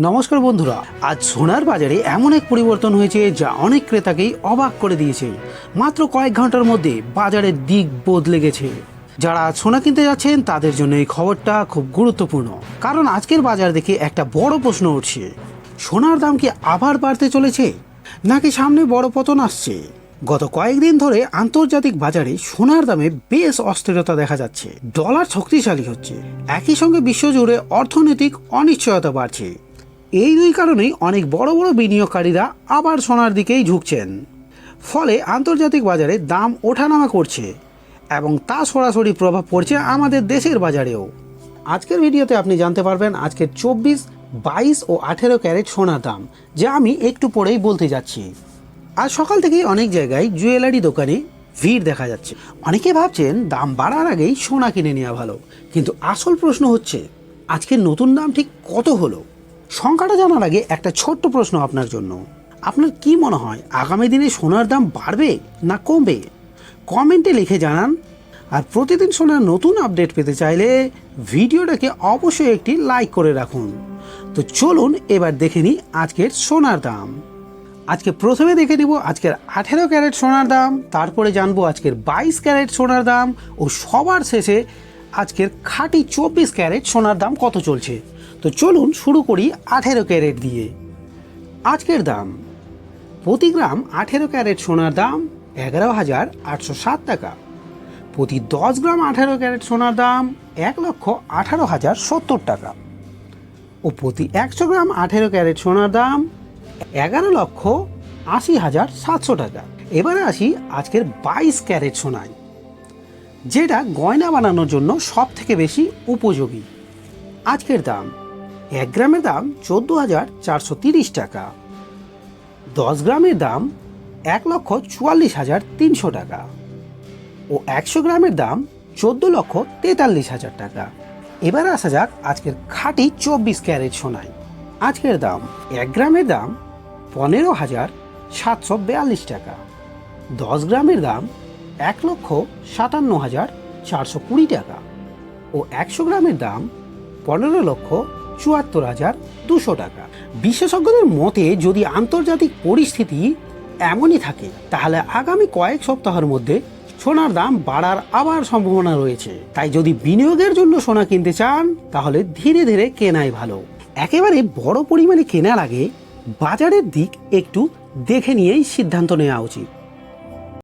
নমস্কার বন্ধুরা, আজ সোনার বাজারে এমন এক পরিবর্তন হয়েছে যা অনেক ক্রেতাকেই অবাক করে দিয়েছে। মাত্র কয়েক ঘন্টার মধ্যে বাজারের দিক বদলে গেছে। যারা আজ সোনা কিনতে যাচ্ছেন তাদের জন্য এই খবরটা খুব গুরুত্বপূর্ণ, কারণ আজকের বাজার দেখে একটা বড় প্রশ্ন উঠছে। সোনার দাম কি আবার বাড়তে চলেছে, নাকি সামনে বড় পতন আসছে? গত কয়েকদিন ধরে আন্তর্জাতিক বাজারে সোনার দামে বেশ অস্থিরতা দেখা যাচ্ছে। ডলার শক্তিশালী হচ্ছে, একই সঙ্গে বিশ্বজুড়ে অর্থনৈতিক অনিশ্চয়তা বাড়ছে। এই দুই কারণেই অনেক বড় বড় বিনিয়োগকারীরা আবার সোনার দিকেই ঝুঁকছেন। ফলে আন্তর্জাতিক বাজারে দাম ওঠানামা করছে এবং তা সরাসরি প্রভাব পড়ছে আমাদের দেশের বাজারেও। আজকের ভিডিওতে আপনি জানতে পারবেন আজকের 24, 22 ও 18 ক্যারেট সোনার দাম, যা আমি একটু পরেই বলতে যাচ্ছি। আজ সকাল থেকেই অনেক জায়গায় জুয়েলারি দোকানে ভিড় দেখা যাচ্ছে। অনেকে ভাবছেন দাম বাড়ার আগেই সোনা কিনে নেওয়া ভালো, কিন্তু আসল প্রশ্ন হচ্ছে আজকের নতুন দাম ঠিক কত হলো। সংখ্যাটা জানার আগে একটা ছোট্ট প্রশ্ন আপনার জন্য। আপনার কি মনে হয় আগামী দিনে সোনার দাম বাড়বে না কমবে? কমেন্টে লিখে জানান। আর প্রতিদিন সোনার নতুন আপডেট পেতে চাইলে ভিডিওটাকে অবশ্যই একটি লাইক করে রাখুন। তো চলুন এবার দেখে নিই আজকের সোনার দাম। আজকে প্রথমে দেখে নিব আজকের 18 ক্যারেট সোনার দাম, তারপরে জানবো আজকের 22 ক্যারেট সোনার দাম, ও সবার শেষে আজকের খাঁটি 24 ক্যারেট সোনার দাম কত চলছে। তো চলুন শুরু করি 18 ক্যারেট দিয়ে। আজকের দাম প্রতি গ্রাম 18 ক্যারেট সোনার দাম 11,807 টাকা। প্রতি 10 গ্রাম 18 ক্যারেট সোনার দাম 1,18,070 টাকা। ও প্রতি 100 গ্রাম 18 ক্যারেট সোনার দাম 11,80,700 টাকা। এবারে আসি আজকের 22 ক্যারেট সোনায়, যেটা গয়না বানানোর জন্য সব থেকে বেশি উপযোগী। আজকের দাম 1 গ্রামের দাম 14,430 টাকা। 10 গ্রামের দাম 1,44,300 টাকা। ও 100 গ্রামের দাম 14,43,000 টাকা। এবারে আসা যাক আজকের খাঁটি 24 ক্যারেট সোনায়। আজকের দাম 1 গ্রামের দাম 15,742 টাকা। 10 গ্রামের দাম 1,57,420 টাকা। ও 100 গ্রামের দাম 15,74,200 টাকা। বিশেষজ্ঞদের মতে যদি আন্তর্জাতিক পরিস্থিতি এমনই থাকে তাহলে আগামী কয়েক সপ্তাহের মধ্যে সোনার দাম বাড়ার আবার সম্ভাবনা রয়েছে। তাই যদি বিনিয়োগের জন্য সোনা কিনতে চান তাহলে ধীরে ধীরে কেনাই ভালো। একেবারে বড় পরিমাণে কেনার আগে বাজারের দিক একটু দেখে নিয়েই সিদ্ধান্ত নেওয়া উচিত।